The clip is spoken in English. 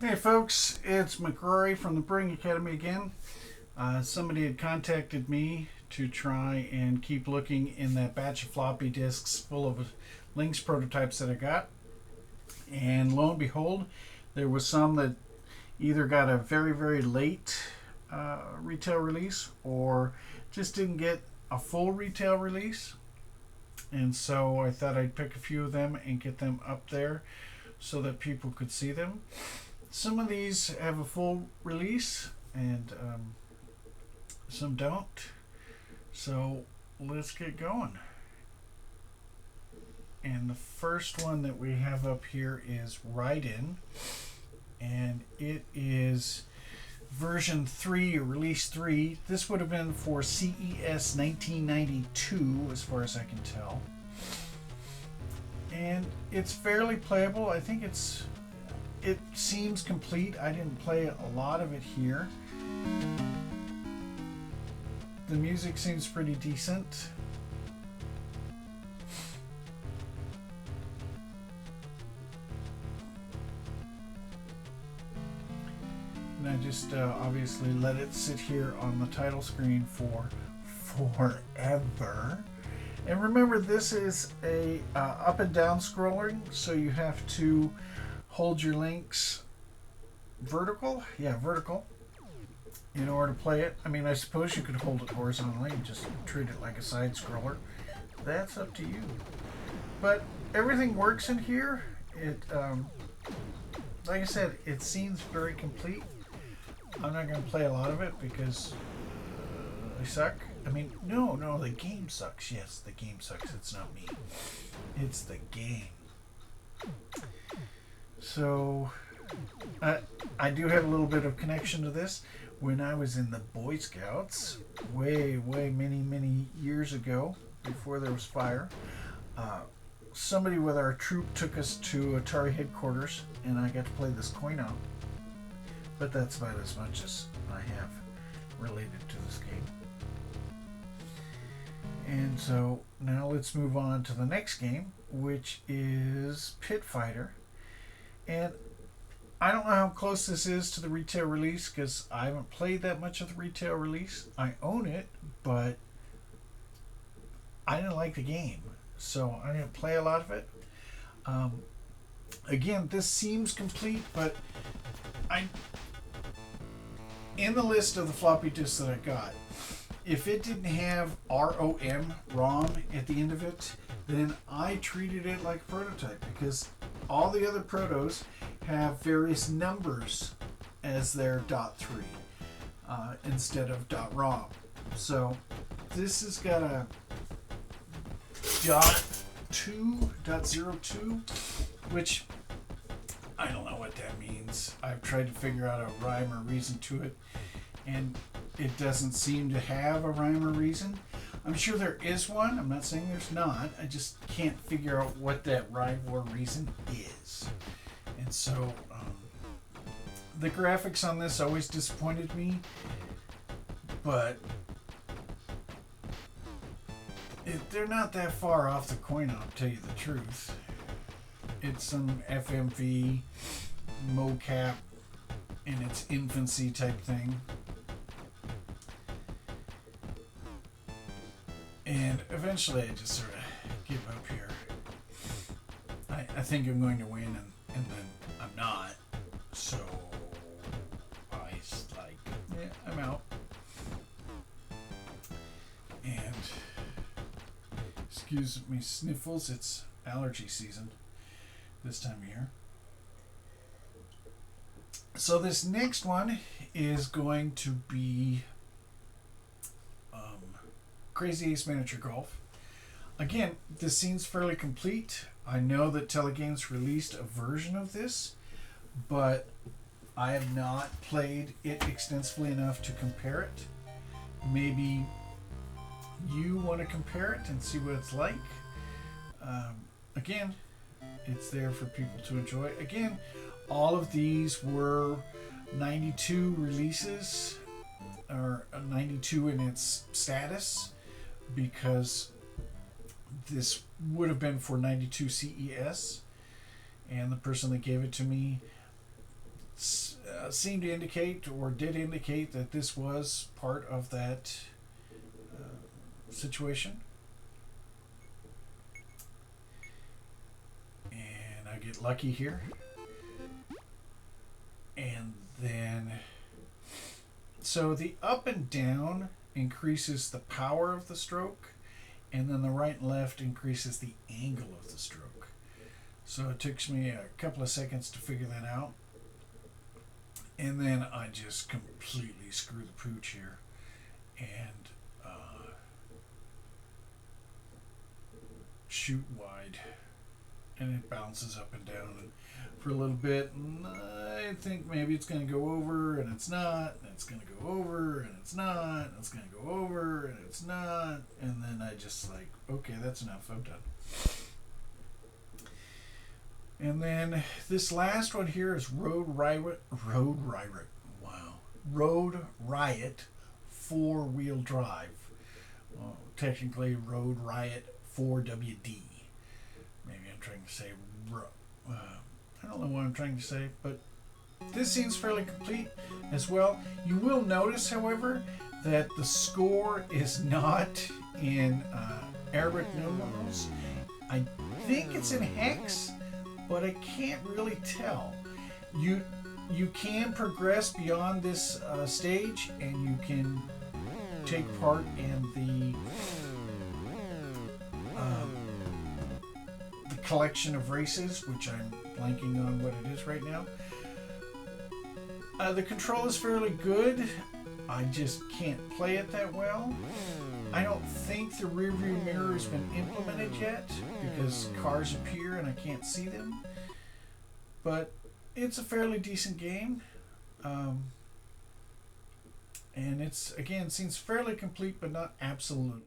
Hey folks, it's McRory from the Brewing Academy again. Somebody had contacted me to try and keep looking in that batch of floppy disks full of Lynx prototypes that I got. And lo and behold, there was some that either got a very, very late retail release or just didn't get a full retail release. And so I thought I'd pick a few of them and get them up there so that people could see them. Some of these have a full release and some don't. So let's get going. And the first one that we have up here is Raiden. And it is version 3 or release 3. This would have been for CES 1992 as far as I can tell. And it's fairly playable. I think it seems complete. I didn't play a lot of it here. The music seems pretty decent. And I just obviously let it sit here on the title screen for forever. And remember, this is a up and down scrolling, so you have to hold your Lynx vertical, in order to play it. I mean, I suppose you could hold it horizontally and just treat it like a side scroller. That's up to you. But everything works in here. It, like I said, it seems very complete. I'm not going to play a lot of it because I suck. I mean, no, the game sucks. Yes, the game sucks. It's not me. It's the game. So, I do have a little bit of connection to this. When I was in the Boy Scouts, way, many years ago, before there was fire, somebody with our troop took us to Atari headquarters, and I got to play this coin-op. But that's about as much as I have related to this game. And so, now let's move on to the next game, which is Pit Fighter. And I don't know how close this is to the retail release because I haven't played that much of the retail release. I own it, but I didn't like the game, so I didn't play a lot of it. Again, this seems complete, but in the list of the floppy disks that I got, if it didn't have ROM at the end of it, then I treated it like a prototype because all the other protos have various numbers as their .3 instead of .rom. So this has got a .2, which I don't know what that means. I've tried to figure out a rhyme or reason to it, and it doesn't seem to have a rhyme or reason. I'm sure there is one. I'm not saying there's not. I just can't figure out what that rhyme or reason is. And so, the graphics on this always disappointed me, but they're not that far off the coin-op, to tell you the truth. It's some FMV mocap in its infancy type thing. And eventually I just sort of give up here. I think I'm going to win, and then I'm not. So I'm out. And excuse me sniffles, it's allergy season this time of year. So this next one is going to be Crazy Ace Miniature Golf. Again, this seems fairly complete. I know that Telegames released a version of this, but I have not played it extensively enough to compare it. Maybe you want to compare it and see what it's like. Again, it's there for people to enjoy. Again, all of these were 92 releases, or 92 in its status, because this would have been for 92 CES, and the person that gave it to me seemed to indicate, or did indicate, that this was part of that situation. And I get lucky here. And then, so the up and down increases the power of the stroke, and then the right and left increases the angle of the stroke. So it took me a couple of seconds to figure that out. And then I just completely screw the pooch here. And shoot wide. And it bounces up and down for a little bit. And I think maybe it's going to go over, and it's not. And it's going to go over, and it's not. And it's going to go over, and it's not. And then I just like, okay, that's enough. I'm done. And then this last one here is Road Riot. Road Riot 4-wheel drive. Well, technically Road Riot 4WD. Maybe I'm trying to say, I don't know what I'm trying to say, but this seems fairly complete as well. You will notice, however, that the score is not in Arabic numerals. I think it's in hex, but I can't really tell. You can progress beyond this stage, and you can take part in the collection of races, which I'm blanking on what it is right now. The control is fairly good. I just can't play it that well. I don't think the rear view mirror has been implemented yet, because cars appear and I can't see them. But it's a fairly decent game. And it's, again, seems fairly complete, but not absolutely.